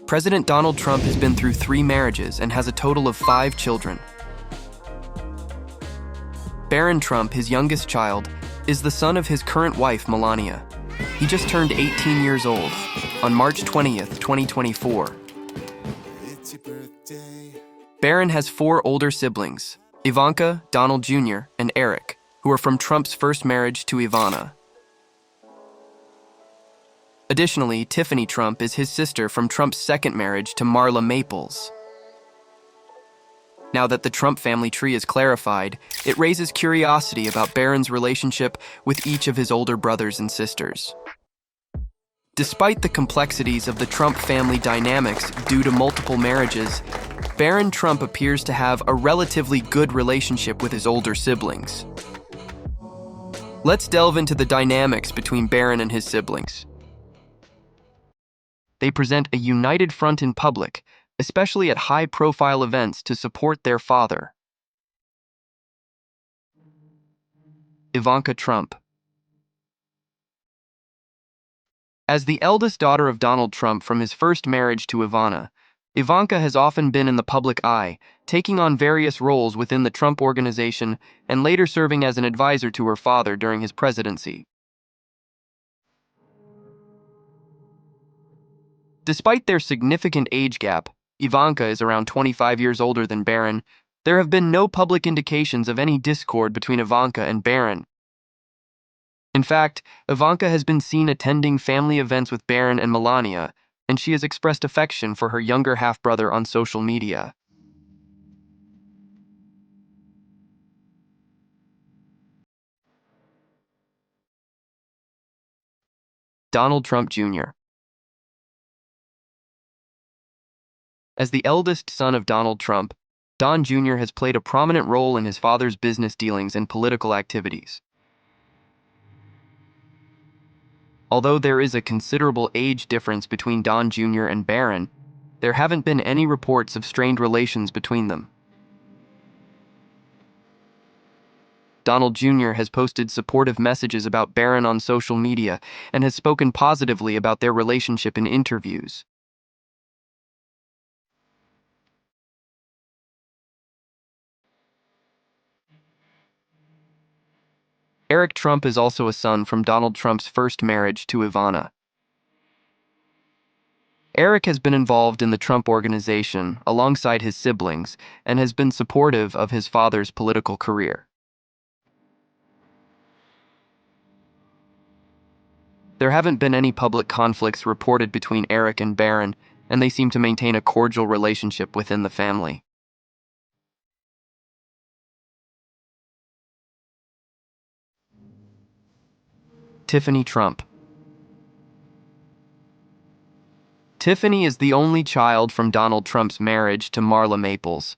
President Donald Trump has been through 3 marriages and has a total of 5 children. Barron Trump, his youngest child, is the son of his current wife, Melania. He just turned 18 years old on March 20th, 2024. Barron has 4 older siblings, Ivanka, Donald Jr., and Eric, who are from Trump's first marriage to Ivana. Additionally, Tiffany Trump is his sister from Trump's second marriage to Marla Maples. Now that the Trump family tree is clarified, it raises curiosity about Barron's relationship with each of his older brothers and sisters. Despite the complexities of the Trump family dynamics due to multiple marriages, Barron Trump appears to have a relatively good relationship with his older siblings. Let's delve into the dynamics between Barron and his siblings. They present a united front in public, especially at high-profile events to support their father. Ivanka Trump. As the eldest daughter of Donald Trump from his first marriage to Ivana, Ivanka has often been in the public eye, taking on various roles within the Trump organization and later serving as an advisor to her father during his presidency. Despite their significant age gap, Ivanka is around 25 years older than Barron. There have been no public indications of any discord between Ivanka and Barron. In fact, Ivanka has been seen attending family events with Barron and Melania, and she has expressed affection for her younger half-brother on social media. Donald Trump Jr. As the eldest son of Donald Trump, Don Jr. has played a prominent role in his father's business dealings and political activities. Although there is a considerable age difference between Don Jr. and Barron, there haven't been any reports of strained relations between them. Donald Jr. has posted supportive messages about Barron on social media and has spoken positively about their relationship in interviews. Eric Trump is also a son from Donald Trump's first marriage to Ivana. Eric has been involved in the Trump organization alongside his siblings and has been supportive of his father's political career. There haven't been any public conflicts reported between Eric and Barron, and they seem to maintain a cordial relationship within the family. Tiffany Trump. Tiffany is the only child from Donald Trump's marriage to Marla Maples.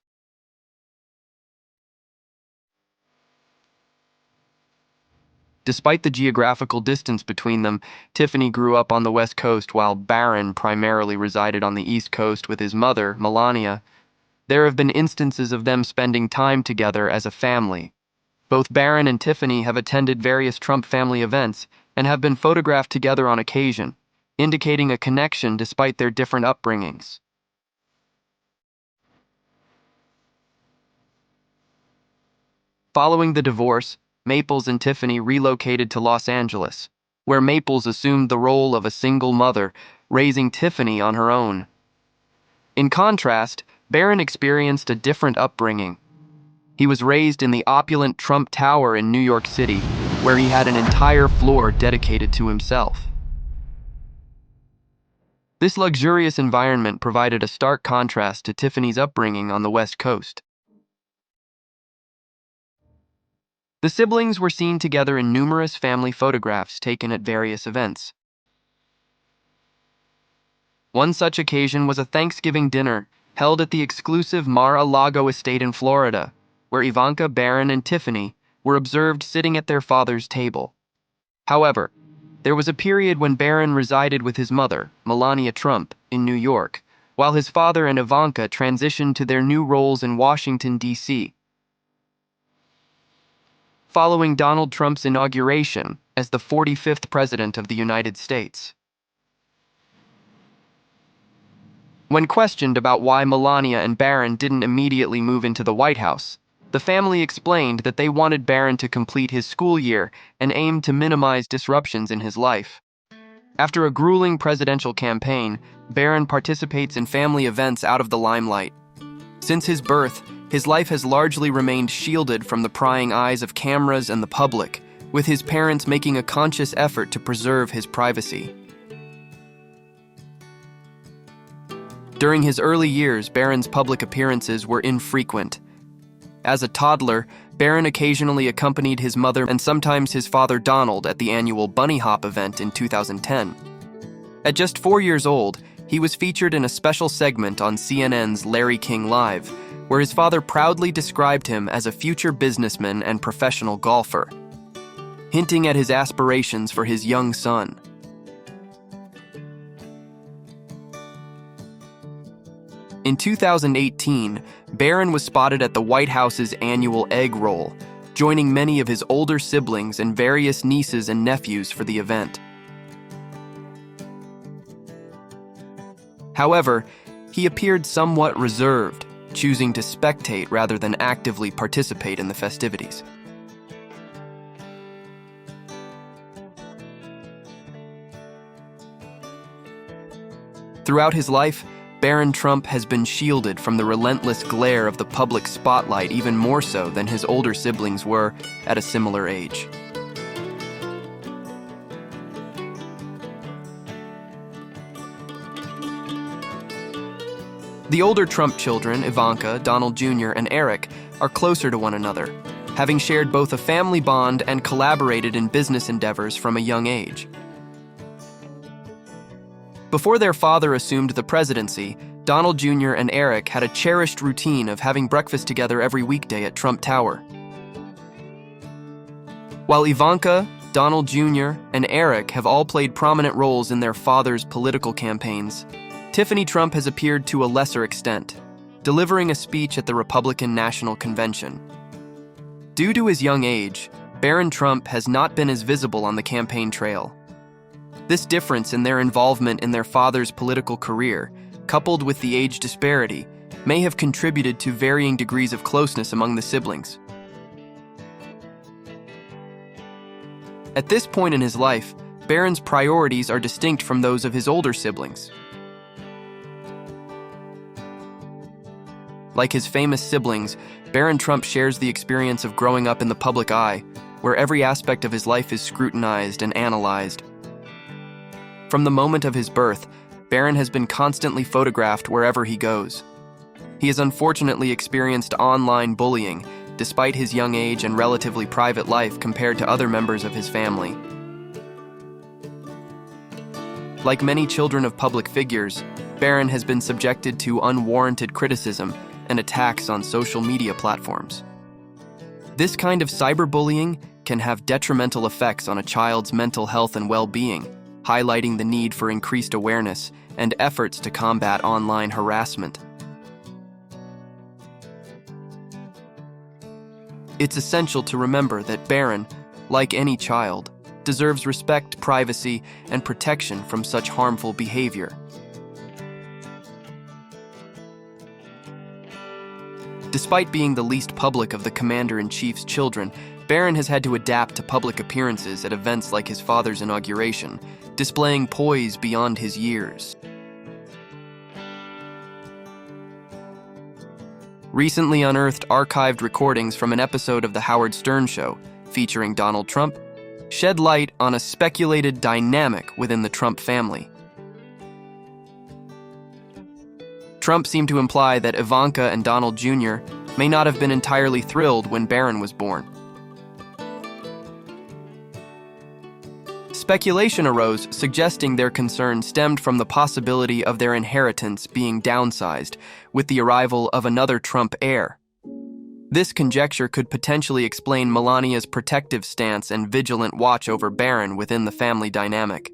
Despite the geographical distance between them, Tiffany grew up on the West Coast while Barron primarily resided on the East Coast with his mother, Melania. There have been instances of them spending time together as a family. Both Barron and Tiffany have attended various Trump family events and have been photographed together on occasion, indicating a connection despite their different upbringings. Following the divorce, Maples and Tiffany relocated to Los Angeles, where Maples assumed the role of a single mother, raising Tiffany on her own. In contrast, Barron experienced a different upbringing. He was raised in the opulent Trump Tower in New York City, where he had an entire floor dedicated to himself. This luxurious environment provided a stark contrast to Tiffany's upbringing on the West Coast. The siblings were seen together in numerous family photographs taken at various events. One such occasion was a Thanksgiving dinner held at the exclusive Mar-a-Lago estate in Florida, where Ivanka, Barron, and Tiffany were observed sitting at their father's table. However, there was a period when Barron resided with his mother, Melania Trump, in New York, while his father and Ivanka transitioned to their new roles in Washington, D.C. Following Donald Trump's inauguration as the 45th President of the United States. When questioned about why Melania and Barron didn't immediately move into the White House, the family explained that they wanted Barron to complete his school year and aimed to minimize disruptions in his life. After a grueling presidential campaign, Barron participates in family events out of the limelight. Since his birth, his life has largely remained shielded from the prying eyes of cameras and the public, with his parents making a conscious effort to preserve his privacy. During his early years, Barron's public appearances were infrequent. As a toddler, Barron occasionally accompanied his mother and sometimes his father Donald at the annual Bunny Hop event in 2010. At just 4 years old, he was featured in a special segment on CNN's Larry King Live, where his father proudly described him as a future businessman and professional golfer, hinting at his aspirations for his young son. In 2018, Barron was spotted at the White House's annual egg roll, joining many of his older siblings and various nieces and nephews for the event. However, he appeared somewhat reserved, choosing to spectate rather than actively participate in the festivities. Throughout his life, Barron Trump has been shielded from the relentless glare of the public spotlight even more so than his older siblings were at a similar age. The older Trump children, Ivanka, Donald Jr., and Eric, are closer to one another, having shared both a family bond and collaborated in business endeavors from a young age. Before their father assumed the presidency, Donald Jr. and Eric had a cherished routine of having breakfast together every weekday at Trump Tower. While Ivanka, Donald Jr., and Eric have all played prominent roles in their father's political campaigns, Tiffany Trump has appeared to a lesser extent, delivering a speech at the Republican National Convention. Due to his young age, Barron Trump has not been as visible on the campaign trail. This difference in their involvement in their father's political career, coupled with the age disparity, may have contributed to varying degrees of closeness among the siblings. At this point in his life, Barron's priorities are distinct from those of his older siblings. Like his famous siblings, Barron Trump shares the experience of growing up in the public eye, where every aspect of his life is scrutinized and analyzed. From the moment of his birth, Barron has been constantly photographed wherever he goes. He has unfortunately experienced online bullying, despite his young age and relatively private life compared to other members of his family. Like many children of public figures, Barron has been subjected to unwarranted criticism and attacks on social media platforms. This kind of cyberbullying can have detrimental effects on a child's mental health and well-being, highlighting the need for increased awareness and efforts to combat online harassment. It's essential to remember that Barron, like any child, deserves respect, privacy, and protection from such harmful behavior. Despite being the least public of the Commander-in-Chief's children, Barron has had to adapt to public appearances at events like his father's inauguration, displaying poise beyond his years. Recently unearthed archived recordings from an episode of The Howard Stern Show, featuring Donald Trump, shed light on a speculated dynamic within the Trump family. Trump seemed to imply that Ivanka and Donald Jr. may not have been entirely thrilled when Barron was born. Speculation arose suggesting their concern stemmed from the possibility of their inheritance being downsized with the arrival of another Trump heir. This conjecture could potentially explain Melania's protective stance and vigilant watch over Barron within the family dynamic.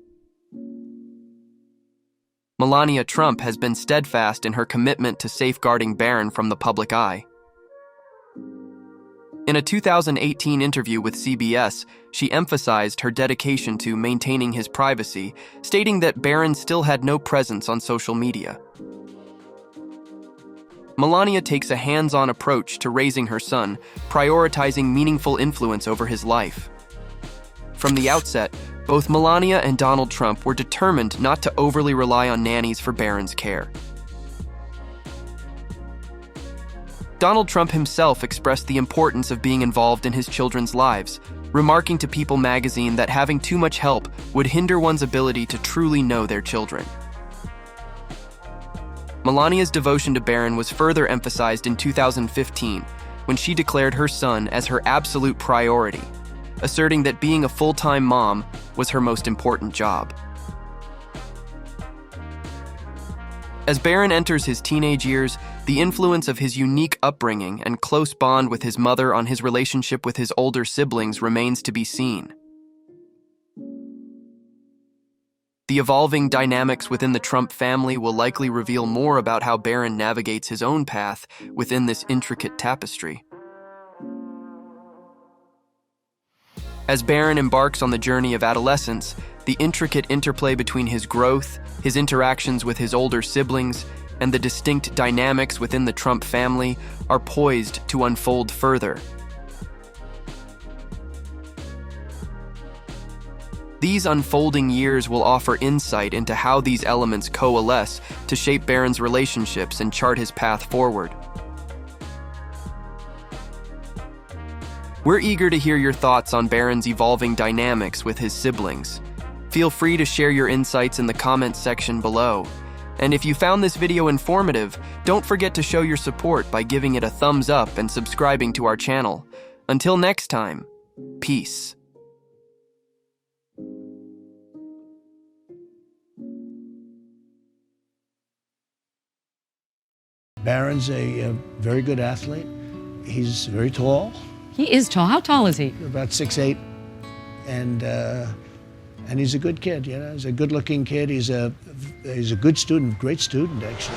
Melania Trump has been steadfast in her commitment to safeguarding Barron from the public eye. In a 2018 interview with CBS, she emphasized her dedication to maintaining his privacy, stating that Barron still had no presence on social media. Melania takes a hands-on approach to raising her son, prioritizing meaningful influence over his life. From the outset, both Melania and Donald Trump were determined not to overly rely on nannies for Barron's care. Donald Trump himself expressed the importance of being involved in his children's lives, remarking to People magazine that having too much help would hinder one's ability to truly know their children. Melania's devotion to Barron was further emphasized in 2015, when she declared her son as her absolute priority, asserting that being a full-time mom was her most important job. As Barron enters his teenage years, the influence of his unique upbringing and close bond with his mother on his relationship with his older siblings remains to be seen. The evolving dynamics within the Trump family will likely reveal more about how Barron navigates his own path within this intricate tapestry. As Barron embarks on the journey of adolescence, the intricate interplay between his growth, his interactions with his older siblings, and the distinct dynamics within the Trump family are poised to unfold further. These unfolding years will offer insight into how these elements coalesce to shape Barron's relationships and chart his path forward. We're eager to hear your thoughts on Barron's evolving dynamics with his siblings. Feel free to share your insights in the comments section below. And if you found this video informative, don't forget to show your support by giving it a thumbs up and subscribing to our channel. Until next time, peace. Barron's a very good athlete. He's very tall. He is tall. How tall is he? About 6'8", and he's a good kid. You know, he's a good-looking kid. He's a good student, great student actually.